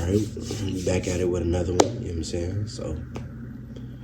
Alright, back at it with another one, you know what I'm saying? So,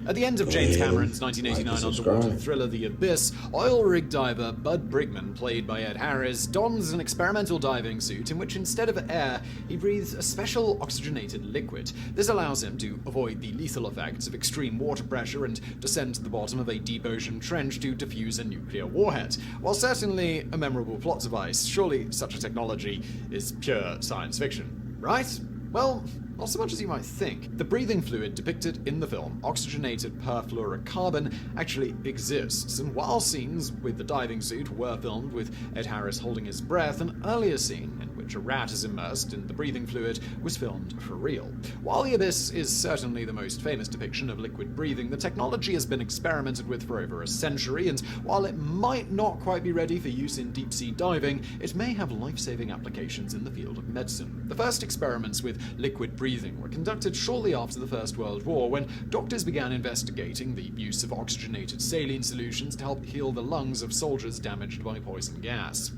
At the end of James Cameron's 1989 underwater thriller The Abyss, oil rig diver Bud Brigman, played by Ed Harris, dons an experimental diving suit in which instead of air, he breathes a special oxygenated liquid. This allows him to avoid the lethal effects of extreme water pressure and descend to the bottom of a deep ocean trench to defuse a nuclear warhead. While certainly a memorable plot device, surely such a technology is pure science fiction, right? Well, not so much as you might think. The breathing fluid depicted in the film, oxygenated perfluorocarbon, actually exists, and while scenes with the diving suit were filmed with Ed Harris holding his breath, an earlier scene in which a rat is immersed in the breathing fluid was filmed for real. While The Abyss is certainly the most famous depiction of liquid breathing, the technology has been experimented with for over a century, and while it might not quite be ready for use in deep-sea diving, it may have life-saving applications in the field of medicine. The first experiments with liquid breathing were conducted shortly after the First World War, when doctors began investigating the use of oxygenated saline solutions to help heal the lungs of soldiers damaged by poison gas.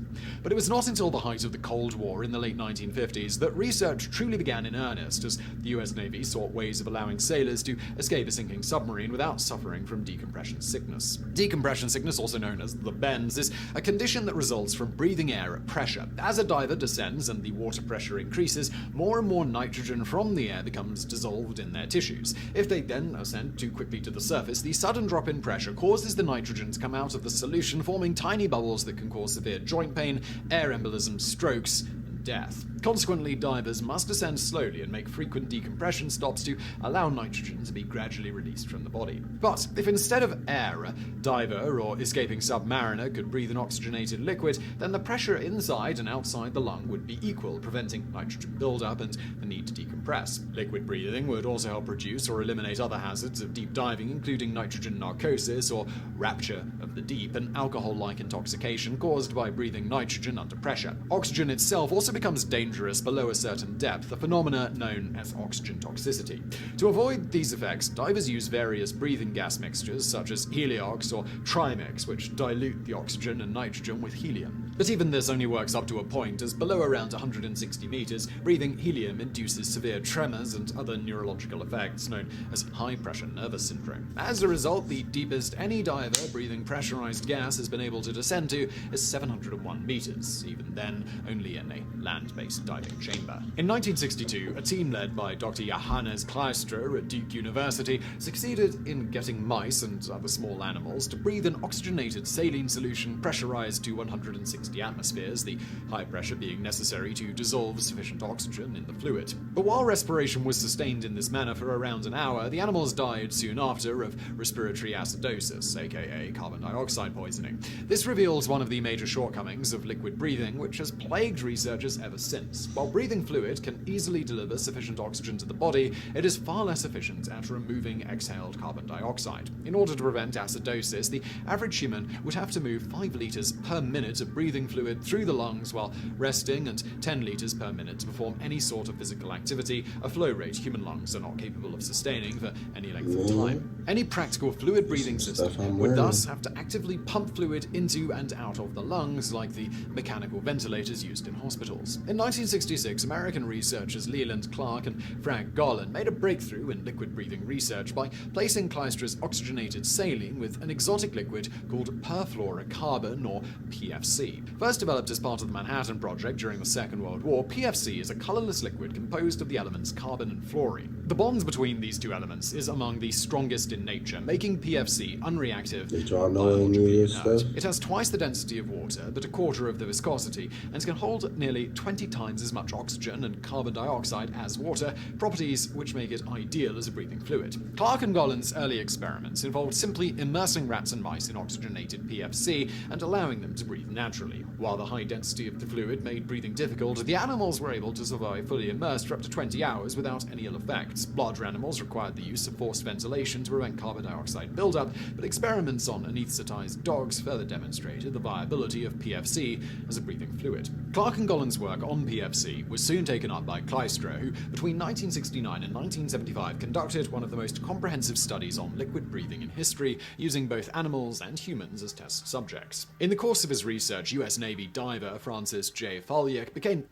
But it was not until the height of the Cold War in the late 1950s that research truly began in earnest, as the US Navy sought ways of allowing sailors to escape a sinking submarine without suffering from decompression sickness. Decompression sickness, also known as the bends, is a condition that results from breathing air at pressure. As a diver descends and the water pressure increases, more and more nitrogen from the air becomes dissolved in their tissues. If they then ascend too quickly to the surface, the sudden drop in pressure causes the nitrogen to come out of the solution, forming tiny bubbles that can cause severe joint pain, air embolism, strokes, and death. Consequently, divers must descend slowly and make frequent decompression stops to allow nitrogen to be gradually released from the body. But if instead of air, a diver or escaping submariner could breathe an oxygenated liquid, then the pressure inside and outside the lung would be equal, preventing nitrogen buildup and the need to decompress. Liquid breathing would also help reduce or eliminate other hazards of deep diving, including nitrogen narcosis or rapture of the deep, an alcohol-like intoxication caused by breathing nitrogen under pressure. Oxygen itself also becomes dangerous below a certain depth, a phenomena known as oxygen toxicity. To avoid these effects, divers use various breathing gas mixtures such as heliox or trimix, which dilute the oxygen and nitrogen with helium. But even this only works up to a point, as below around 160 meters, breathing helium induces severe tremors and other neurological effects known as high-pressure nervous syndrome. As a result, the deepest any diver breathing pressurized gas has been able to descend to is 701 meters, even then only in a land-based diving chamber. In 1962, a team led by Dr. Johannes Kleistra at Duke University succeeded in getting mice and other small animals to breathe an oxygenated saline solution pressurized to 160 atmospheres, the high pressure being necessary to dissolve sufficient oxygen in the fluid. But while respiration was sustained in this manner for around an hour, the animals died soon after of respiratory acidosis, aka carbon dioxide poisoning. This reveals one of the major shortcomings of liquid breathing, which has plagued researchers ever since. While breathing fluid can easily deliver sufficient oxygen to the body, it is far less efficient at removing exhaled carbon dioxide. In order to prevent acidosis, the average human would have to move 5 liters per minute of breathing fluid through the lungs while resting and 10 liters per minute to perform any sort of physical activity, a flow rate human lungs are not capable of sustaining for any length of time. Any practical fluid breathing system would thus have to actively pump fluid into and out of the lungs, like the mechanical ventilators used in hospitals. In 1966, American researchers Leland Clark and Frank Garland made a breakthrough in liquid breathing research by placing Kleistra's oxygenated saline with an exotic liquid called perfluorocarbon, or PFC. First developed as part of the Manhattan Project during the Second World War, PFC is a colorless liquid composed of the elements carbon and fluorine. The bonds between these two elements is among the strongest in nature, making PFC unreactive, biologically inert. It has twice the density of water, but a quarter of the viscosity, and can hold nearly 20 times as much oxygen and carbon dioxide as water, properties which make it ideal as a breathing fluid. Clark and Garland's early experiments involved simply immersing rats and mice in oxygenated PFC and allowing them to breathe naturally. While the high density of the fluid made breathing difficult, the animals were able to survive fully immersed for up to 20 hours without any ill effects. Larger animals required the use of forced ventilation to prevent carbon dioxide buildup, but experiments on anesthetized dogs further demonstrated the viability of PFC as a breathing fluid. Clark and Garland's work on PFC was soon taken up by Kleistra, who between 1969 and 1975 conducted one of the most comprehensive studies on liquid breathing in history, using both animals and humans as test subjects. In the course of his research, US Navy diver Francis J. Falyek became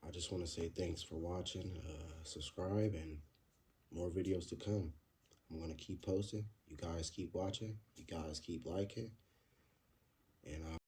I just want to say thanks for watching. Subscribe and more videos to come. I'm going to keep posting. You guys keep watching. You guys keep liking. And